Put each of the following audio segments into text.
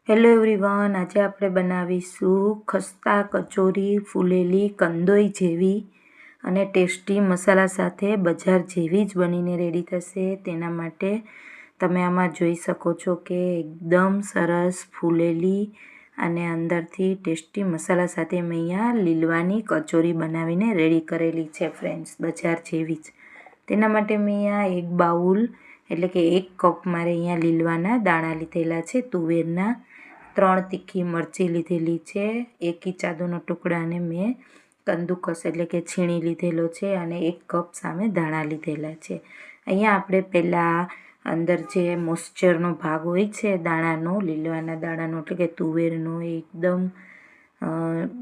Hello everyone, આજે આપણે બનાવીશું ખસ્તા કચોરી ફૂલેલી કંદોઈ જેવી અને ટેસ્ટી મસાલા સાથે બજાર જેવી જ બનીને રેડી થશે। તેના માટે તમે આમાં જોઈ શકો છો કે એકદમ સરસ ફૂલેલી અને અંદરથી ટેસ્ટી મસાલા સાથે મેં અહીંયા લીલવાની કચોરી બનાવીને રેડી કરેલી છે ફ્રેન્ડ્સ, બજાર જેવી જ। તેના માટે મેં અહીંયા એક બાઉલ એટલે કે 1 કપ મારે અહીંયા લીલવાના દાણા લીધેલા છે તુવેરના। 3 તીખી મરચી લીધેલી છે, 1 ઇંચ આદુનો ટુકડાને મેં કંદુકસ એટલે કે છીણી લીધેલો છે અને 1 કપ સામે ધાણા લીધેલા છે। અહીંયા આપણે પહેલાં અંદર જે મોઇસ્ચરનો ભાગ હોય છે દાણાનો, લીલવાના દાણાનો એટલે કે તુવેરનો, એકદમ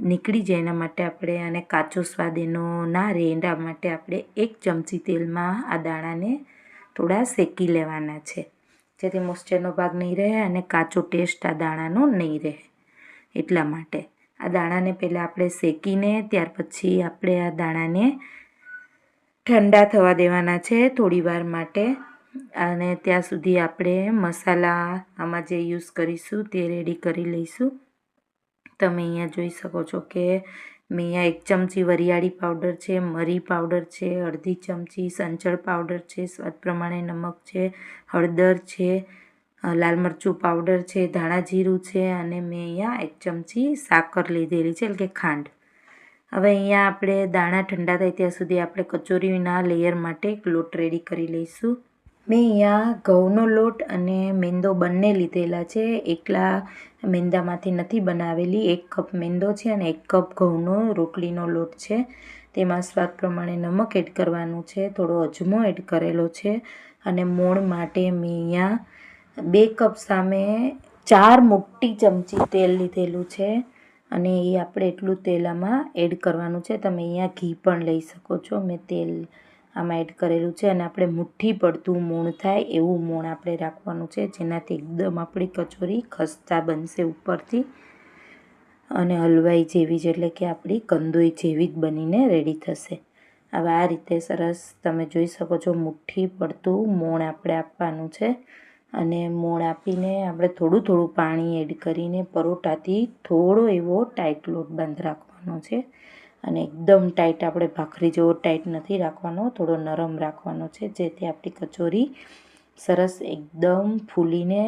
નીકળી જાય એના માટે આપણે અને કાચો સ્વાદ એનો ના રહે એના માટે આપણે 1 ચમચી તેલમાં આ દાણાને થોડા શેકી લેવાના છે, જેથી મોઇસ્ચરનો ભાગ નહીં રહે અને કાચો ટેસ્ટ આ દાણાનો નહીં રહે। એટલા માટે આ દાણાને પહેલાં આપણે શેકીને ત્યાર પછી આપણે આ દાણાને ઠંડા થવા દેવાના છે થોડી વાર માટે, અને ત્યાં સુધી આપણે મસાલા આમાં જે યુઝ કરીશું તે રેડી કરી લઈશું। તમે અહીંયા જોઈ શકો છો કે મેં અહીંયા 1 ચમચી વરિયાળી પાવડર છે, મરી પાવડર છે, અડધી ચમચી સંચળ પાવડર છે, સ્વાદ પ્રમાણે નમક છે, હળદર છે, લાલ મરચું પાવડર છે, ધાણા જીરું છે અને મેં અહીંયા 1 ચમચી સાકર લીધેલી છે એટલે કે ખાંડ। હવે અહીંયા આપણે દાણા ઠંડા થાય ત્યાં સુધી આપણે કચોરીના લેયર માટે એક લોટ રેડી કરી લઈશું। મેં અહીંયા ઘઉંનો લોટ અને મેંદો બંને લીધેલા છે, એકલા મેંદામાંથી નથી બનાવેલી। 1 કપ મેંદો છે અને 1 કપ ઘઉંનો રોટલીનો લોટ છે। તેમાં સ્વાદ પ્રમાણે નમક એડ કરવાનું છે, થોડો અજમો એડ કરેલો છે અને મોણ માટે મેં અહીંયા 2 કપ સામે 4 મોટી ચમચી તેલ લીધેલું છે અને એ આપણે એટલું તેલ આમાં એડ કરવાનું છે। તમે અહીંયા ઘી પણ લઈ શકો છો, મેં તેલ આમાં એડ કરેલું છે અને આપણે મુઠ્ઠી પડતું મોણ થાય એવું મોણ આપણે રાખવાનું છે, જેનાથી એકદમ આપણી કચોરી ખસ્તા બનશે ઉપરથી અને હલવાઈ જેવી જ એટલે કે આપણી કંદોઈ જેવી જ બનીને રેડી થશે। હવે આ રીતે સરસ તમે જોઈ શકો છો મુઠ્ઠી પડતું મોણ આપણે આપવાનું છે અને મોણ આપીને આપણે થોડું પાણી એડ કરીને પરોઠાથી થોડો એવો ટાઈટ લોટ બાંધ રાખવાનો છે અને એકદમ ટાઈટ આપણે ભાખરી જેવો ટાઈટ નથી રાખવાનો, થોડો નરમ રાખવાનો છે, જેથી આપણી કચોરી સરસ એકદમ ફૂલીને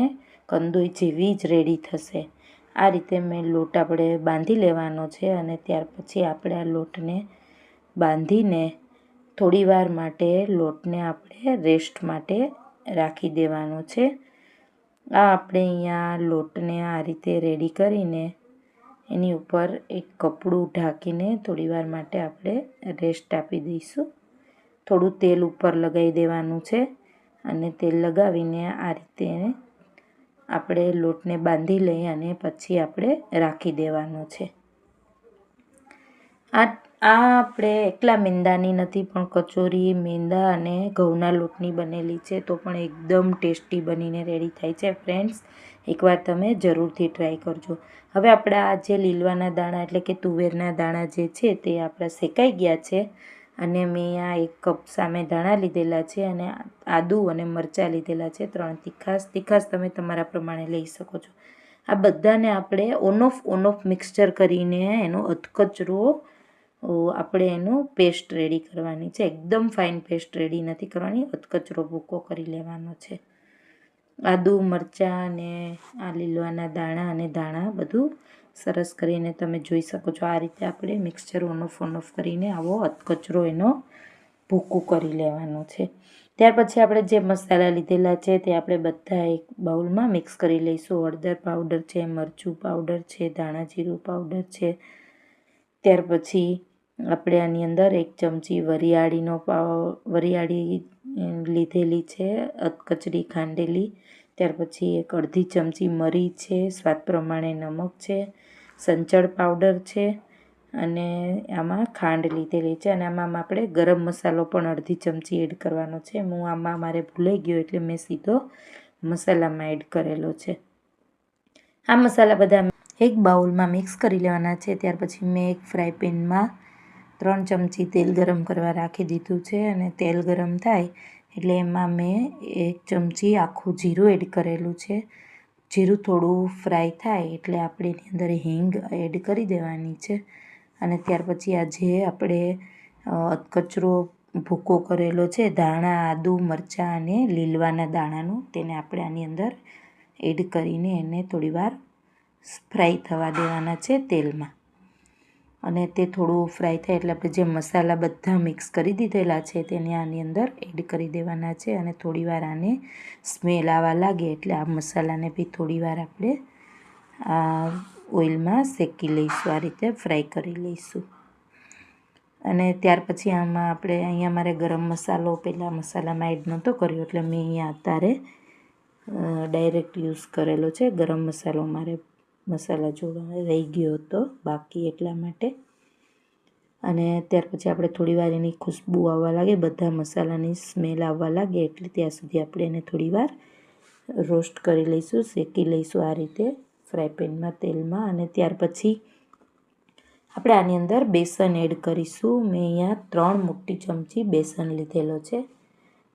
કંદોઈ જેવી જ રેડી થશે। આ રીતે મેં લોટ આપણે બાંધી લેવાનો છે અને ત્યાર પછી આપણે આ લોટને બાંધીને થોડી વાર માટે લોટને આપણે રેસ્ટ માટે રાખી દેવાનો છે। આ આપણે અહીંયા લોટને આ રીતે રેડી કરીને એની ઉપર એક કપડું ઢાંકીને થોડી વાર માટે આપણે રેસ્ટ આપી દઈશું। થોડું તેલ ઉપર લગાવી દેવાનું છે અને તેલ લગાવીને આ રીતે આપણે લોટને બાંધી લઈ અને પછી આપણે રાખી દેવાનો છે। આ આપણે એકલા મેંદાની નથી પણ કચોરી મેંદા અને ઘઉંના લોટની બનેલી છે, તો પણ એકદમ ટેસ્ટી બનીને રેડી થાય છે ફ્રેન્ડ્સ, એકવાર તમે જરૂરથી ટ્રાય કરજો। હવે આપણા આ જે લીલવાના દાણા એટલે કે તુવેરના દાણા જે છે તે આપણા શેકાઈ ગયા છે અને મેં આ 1 કપ સામે ધાણા લીધેલા છે અને આદુ અને મરચાં લીધેલા છે, 3 તીખાશ તમે તમારા પ્રમાણે લઈ શકો છો। આ બધાને આપણે ઓન ઓફ મિક્સચર કરીને એનો અધકચરો આપણે એનો પેસ્ટ રેડી કરવાની છે, એકદમ ફાઇન પેસ્ટ રેડી નથી કરવાની, અધકચરો ભૂકો કરી લેવાનો છે। આદુ મરચાં અને આ લીલવાના દાણા અને ધાણા બધું સરસ કરીને તમે જોઈ શકો છો આ રીતે આપણે મિક્સચર ઓન ઓફ કરીને આવો અધકચરો એનો ભૂકો કરી લેવાનો છે। ત્યાર પછી આપણે જે મસાલા લીધેલા છે તે આપણે બધા એક બાઉલમાં મિક્સ કરી લઈશું। હળદર પાવડર છે, મરચું પાવડર છે, ધાણા જીરું પાવડર છે, ત્યાર પછી આપણે આની અંદર 1 ચમચી વરિયાળી લીધેલી છે અધકચરી ખાંડેલી, ત્યાર પછી 1 અડધી ચમચી મરી છે, સ્વાદ પ્રમાણે નમક છે, સંચળ પાવડર છે અને આમાં ખાંડ લીધેલી છે અને આમાં આપણે ગરમ મસાલો પણ અડધી ચમચી એડ કરવાનો છે। હું આમાં મારે ભૂલાઈ ગયો એટલે મેં સીધો મસાલામાં એડ કરેલો છે। આ મસાલા બધા એક બાઉલમાં મિક્સ કરી લેવાના છે। ત્યાર પછી મેં એક ફ્રાય પેનમાં 3 ચમચી તેલ ગરમ કરવા રાખી દીધું છે અને તેલ ગરમ થાય એટલે એમાં મેં 1 ચમચી આખું જીરું એડ કરેલું છે, જીરું થોડું ફ્રાય થાય એટલે આપણે એની અંદર હિંગ એડ કરી દેવાની છે. અને ત્યાર પછી આ જે આપણે કચરો ભૂકો કરેલો છે ધાણા, આદુ, મરચાં અને લીલવાના દાણાનું, તેને આપણે આની અંદર એડ કરીને એને થોડીવાર ફ્રાય થવા દેવાના છે તેલમાં. અને તે થોડું ફ્રાય થાય એટલે આપણે જે મસાલા બધા મિક્સ કરી દીધેલા છે તેને આની અંદર એડ કરી દેવાના છે. અને થોડીવાર આને સ્મેલ આવવા લાગે એટલે આ મસાલાને બી થોડીવાર આપણે આ ઓઇલમાં શેકી લઈશું, આ રીતે ફ્રાય કરી લઈશું. અને ત્યાર પછી આમાં આપણે અહીંયા મારે ગરમ મસાલો પહેલાં મસાલામાં એડ નહોતો કર્યો એટલે મેં અહીંયા અત્યારે ડાયરેક્ટ યુઝ કરેલો છે. ગરમ મસાલો મારે મસાલા જોડવા રહી ગયો હતો બાકી, એટલા માટે. અને ત્યાર પછી આપણે થોડીવાર એની ખુશ્બુ આવવા લાગે, બધા મસાલાની સ્મેલ આવવા લાગે એટલે ત્યાં સુધી આપણે એને થોડીવાર રોસ્ટ કરી લઈશું, શેકી લઈશું આ રીતે ફ્રાય પેનમાં તેલમાં. અને ત્યાર પછી આપણે આની અંદર બેસન એડ કરીશું. મેં અહીંયા 3 મોટી ચમચી બેસન લીધેલો છે,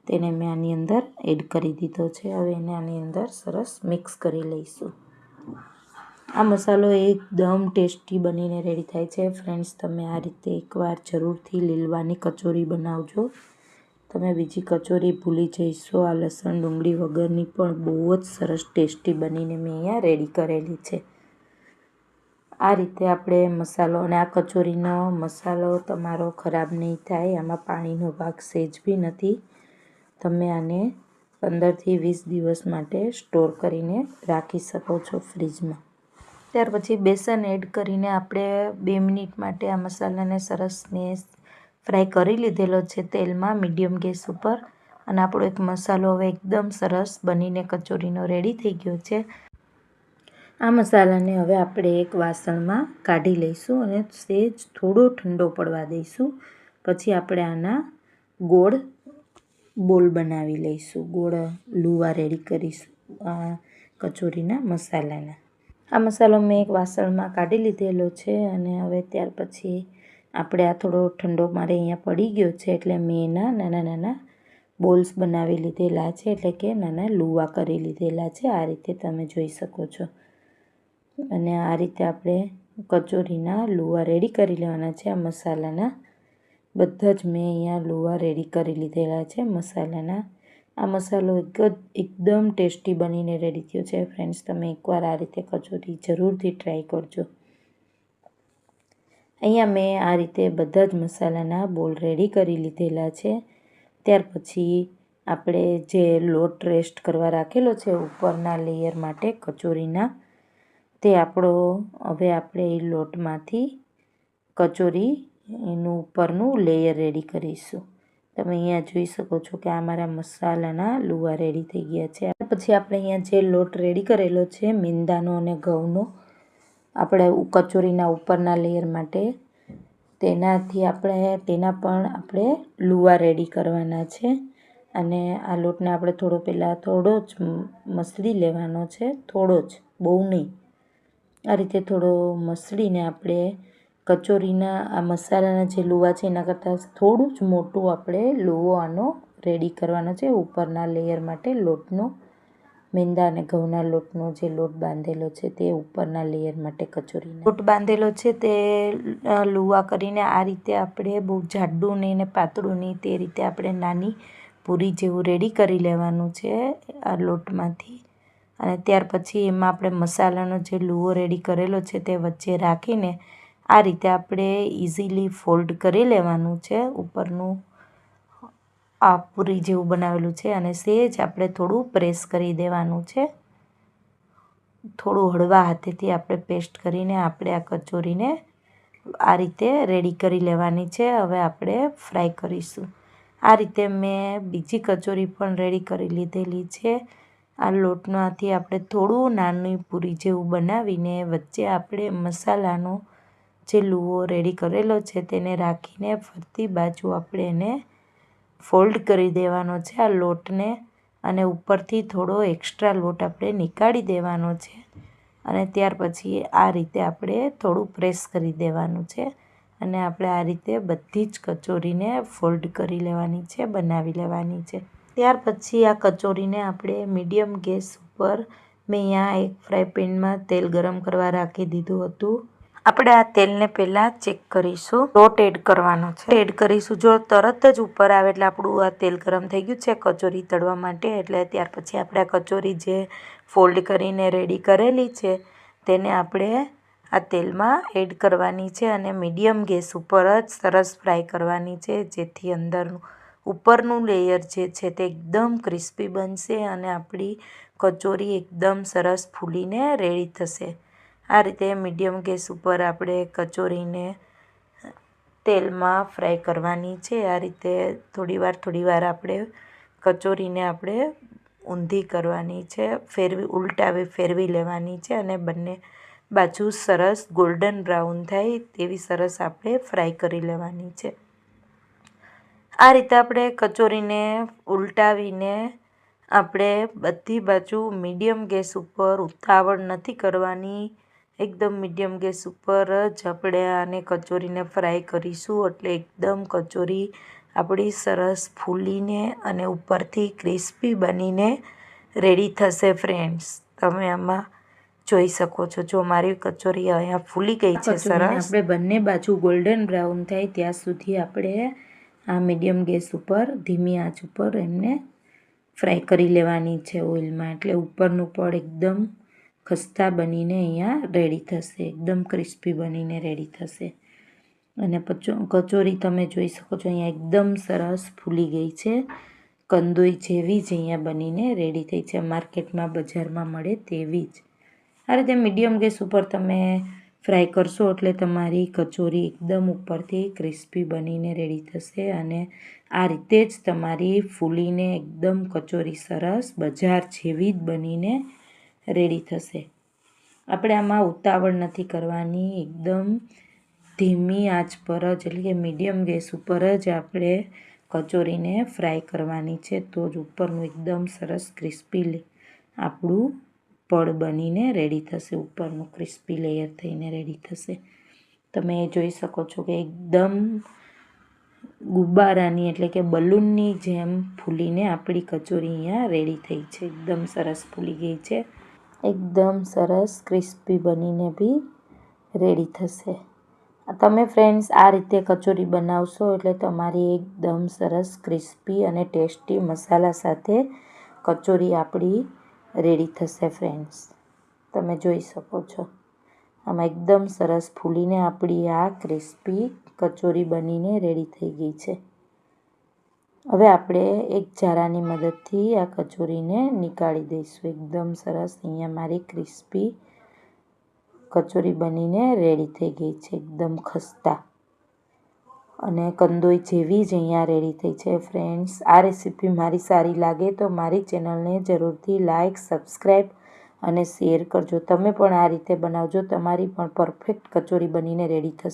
તેને મેં આની અંદર એડ કરી દીધો છે. હવે એને આની અંદર સરસ મિક્સ કરી લઈશું. આ મસાલો એકદમ ટેસ્ટી બનીને રેડી થાય છે. ફ્રેન્ડ્સ, તમે આ રીતે એકવાર જરૂરથી લીલવાની કચોરી બનાવજો. તમે બીજી કચોરી ભૂલી જઈશો. આ લસણ ડુંગળી વગરની પણ બહુ જ સરસ ટેસ્ટી બનીને મેં અહીંયા રેડી કરેલી છે. આ રીતે આપણે મસાલો, અને આ કચોરીનો મસાલો તમારો ખરાબ નહીં થાય, આમાં પાણીનો ભાગ સહેજ બી નથી. તમે આને 15થી 20 દિવસ માટે સ્ટોર કરીને રાખી શકો છો ફ્રીજમાં. ત્યાર પછી બેસન એડ કરીને આપણે 2 મિનિટ માટે આ મસાલાને સરસ મેં ફ્રાય કરી લીધેલો છે તેલમાં મીડિયમ ગેસ ઉપર. અને આપણો એક મસાલો હવે એકદમ સરસ બનીને કચોરીનો રેડી થઈ ગયો છે. આ મસાલાને હવે આપણે એક વાસણમાં કાઢી લઈશું અને સહેજ થોડો ઠંડો પડવા દઈશું. પછી આપણે આના ગોળ બોલ બનાવી લઈશું, ગોળ લુવા રેડી કરીશું આ કચોરીના મસાલાના. આ મસાલો મેં એક વાસણમાં કાઢી લીધેલો છે. અને હવે ત્યાર પછી આપણે આ થોડો ઠંડો મારે અહીંયા પડી ગયો છે એટલે મેં એના નાના નાના બોલ્સ બનાવી લીધેલા છે, એટલે કે નાના લુવા કરી લીધેલા છે. આ રીતે તમે જોઈ શકો છો. અને આ રીતે આપણે કચોરીના લુવા રેડી કરી લેવાના છે. આ મસાલાના બધા જ મેં અહીંયા લુવા રેડી કરી લીધેલા છે મસાલાના. આ મસાલો એકદમ ટેસ્ટી બનીને રેડી થયો છે. ફ્રેન્ડ્સ, તમે એકવાર આ રીતે કચોરી જરૂરથી ટ્રાય કરજો. અહીંયા મેં આ રીતે બધા જ મસાલાના બોલ રેડી કરી લીધેલા છે. ત્યાર પછી આપણે જે લોટ રેસ્ટ કરવા રાખેલો છે ઉપરના લેયર માટે કચોરીના, તે આપણો હવે આપણે એ લોટમાંથી કચોરી એનું ઉપરનું લેયર રેડી કરીશું. તમે અહીંયા જોઈ શકો છો કે આ મારા મસાલાના લુવા રેડી થઈ ગયા છે. પછી આપણે અહીંયા જે લોટ રેડી કરેલો છે મેંદાનો અને ઘઉંનો, આપણે કચોરીના ઉપરના લેયર માટે, તેના પણ આપણે લુવા રેડી કરવાના છે. અને આ લોટને આપણે થોડો જ મસળી લેવાનો છે, થોડો જ, બહુ નહીં. આ રીતે થોડો મસળીને આપણે કચોરીના આ મસાલાના જે લુવા છે એના કરતાં થોડું જ મોટું આપણે લુવો આનો રેડી કરવાનો છે ઉપરના લેયર માટે લોટનો. મેંદા અને ઘઉંના લોટનો જે લોટ બાંધેલો છે તે ઉપરના લેયર માટે કચોરીનો લોટ બાંધેલો છે તે લુવા કરીને આ રીતે આપણે બહુ જાડું નહીં ને પાતળું નહીં, તે રીતે આપણે નાની પૂરી જેવું રેડી કરી લેવાનું છે આ લોટમાંથી. અને ત્યાર પછી એમાં આપણે મસાલાનો જે લુવો રેડી કરેલો છે તે વચ્ચે રાખીને આ રીતે આપણે ઇઝીલી ફોલ્ડ કરી લેવાનું છે ઉપરનું આ પૂરી જેવું બનાવેલું છે. અને સહેજ આપણે થોડું પ્રેસ કરી દેવાનું છે, થોડું હળવા હાથેથી આપણે પેસ્ટ કરીને આપણે આ કચોરીને આ રીતે રેડી કરી લેવાની છે. હવે આપણે ફ્રાય કરીશું. આ રીતે મેં બીજી કચોરી પણ રેડી કરી લીધેલી છે. આ લોટમાંથી આપણે થોડું નાની પૂરી જેવું બનાવીને વચ્ચે આપણે મસાલાનો જે લુવો રેડી કરેલો છે તેને રાખીને ફરતી બાજુ આપણે એને ફોલ્ડ કરી દેવાનો છે આ લોટને. અને ઉપરથી થોડો એક્સ્ટ્રા લોટ આપણે નીકાળી દેવાનો છે. અને ત્યાર પછી આ રીતે આપણે થોડું પ્રેસ કરી દેવાનું છે. અને આપણે આ રીતે બધી જ કચોરીને ફોલ્ડ કરી લેવાની છે, બનાવી લેવાની છે. ત્યાર પછી આ કચોરીને આપણે મીડિયમ ગેસ ઉપર મેં અહીંયા એક ફ્રાય પેનમાં તેલ ગરમ કરવા રાખી દીધું હતું. આપણે આ તેલને પહેલાં ચેક કરીશું. લોટ એડ કરવાનો છે. એડ કરીશું. જો તરત જ ઉપર આવે એટલે આપણું આ તેલ ગરમ થઈ ગયું છે કચોરી તળવા માટે. એટલે ત્યાર પછી આપણે આ કચોરી જે ફોલ્ડ કરીને રેડી કરેલી છે તેને આપણે આ તેલમાં એડ કરવાની છે અને મીડિયમ ગેસ ઉપર જ સરસ ફ્રાય કરવાની છે, જેથી અંદરનું ઉપરનું લેયર જે છે તે એકદમ ક્રિસ્પી બનશે અને આપણી કચોરી એકદમ સરસ ફૂલીને રેડી થશે. આ રીતે મીડિયમ ગેસ ઉપર આપણે કચોરીને તેલમાં ફ્રાય કરવાની છે. આ રીતે થોડીવાર આપણે કચોરીને આપણે ઊંધી કરવાની છે, ફેરવી લેવાની છે અને બંને બાજુ સરસ ગોલ્ડન બ્રાઉન થાય તેવી સરસ આપણે ફ્રાય કરી લેવાની છે. આ રીતે આપણે કચોરીને ઉલટાવીને આપણે બધી બાજુ મીડિયમ ગેસ ઉપર, ઉતાવળ નથી કરવાની, એકદમ મીડિયમ ગેસ ઉપર જ આપણે આને કચોરીને ફ્રાય કરીશું. એટલે એકદમ કચોરી આપણી સરસ ફૂલીને અને ઉપરથી ક્રિસ્પી બનીને રેડી થશે. ફ્રેન્ડ્સ, તમે આમાં જોઈ શકો છો. જો મારી કચોરી અહીંયા ફૂલી ગઈ છે સરસ. આપણે બંને બાજુ ગોલ્ડન બ્રાઉન થાય ત્યાં સુધી આપણે આ મીડિયમ ગેસ ઉપર ધીમી આંચ ઉપર એમને ફ્રાય કરી લેવાની છે ઓઇલમાં. એટલે ઉપરનું પડ એકદમ ખસ્તા બનીને અહીંયા રેડી થશે, એકદમ ક્રિસ્પી બનીને રેડી થશે. અને કચોરી તમે જોઈ શકો છો અહીંયા એકદમ સરસ ફૂલી ગઈ છે, કંદોઈ જેવી જ અહીંયા બનીને રેડી થઈ છે, માર્કેટમાં બજારમાં મળે તેવી જ. આ રીતે મીડિયમ ગેસ ઉપર તમે ફ્રાય કરશો એટલે તમારી કચોરી એકદમ ઉપરથી ક્રિસ્પી બનીને રેડી થશે અને આ રીતે જ તમારી ફૂલીને એકદમ કચોરી સરસ બજાર જેવી જ બનીને રેડી થશે. આપણે આમાં ઉતાવળ નથી કરવાની, એકદમ ધીમી આંચ પર જ એટલે કે મીડિયમ ગેસ ઉપર જ આપણે કચોરીને ફ્રાય કરવાની છે. તો જ ઉપરનું એકદમ સરસ ક્રિસ્પી આપણું પડ બનીને રેડી થશે, ઉપરનું ક્રિસ્પી લેયર થઈને રેડી થશે. તમે જોઈ શકો છો કે એકદમ ગુબ્બારાની એટલે કે બલૂનની જેમ ફૂલીને આપણી કચોરી અહીંયા રેડી થઈ છે. એકદમ સરસ ફૂલી ગઈ છે, એકદમ સરસ ક્રિસ્પી બનીને બી રેડી થશે. તમે ફ્રેન્ડ્સ આ રીતે કચોરી બનાવશો એટલે તમારી એકદમ સરસ ક્રિસ્પી અને ટેસ્ટી મસાલા સાથે કચોરી આપણી રેડી થશે. ફ્રેન્ડ્સ, તમે જોઈ શકો છો આમાં એકદમ સરસ ફૂલીને આપણી આ ક્રિસ્પી કચોરી બનીને રેડી થઈ ગઈ છે. હવે આપણે એક જારાની મદદથી આ કચોરીને નીકાળી દઈશું. એકદમ સરસ અહીંયા મારી ક્રિસ્પી કચોરી બનીને રેડી થઈ ગઈ છે, એકદમ ખસ્તા અને કંદોઈ જેવી જ અહીંયા રેડી થઈ છે. ફ્રેન્ડ્સ, આ રેસીપી મારી સારી લાગે તો મારી ચેનલને જરૂરથી લાઇક, સબસ્ક્રાઈબ અને શેર કરજો. તમે પણ આ રીતે બનાવજો, તમારી પણ પરફેક્ટ કચોરી બનીને રેડી થશે.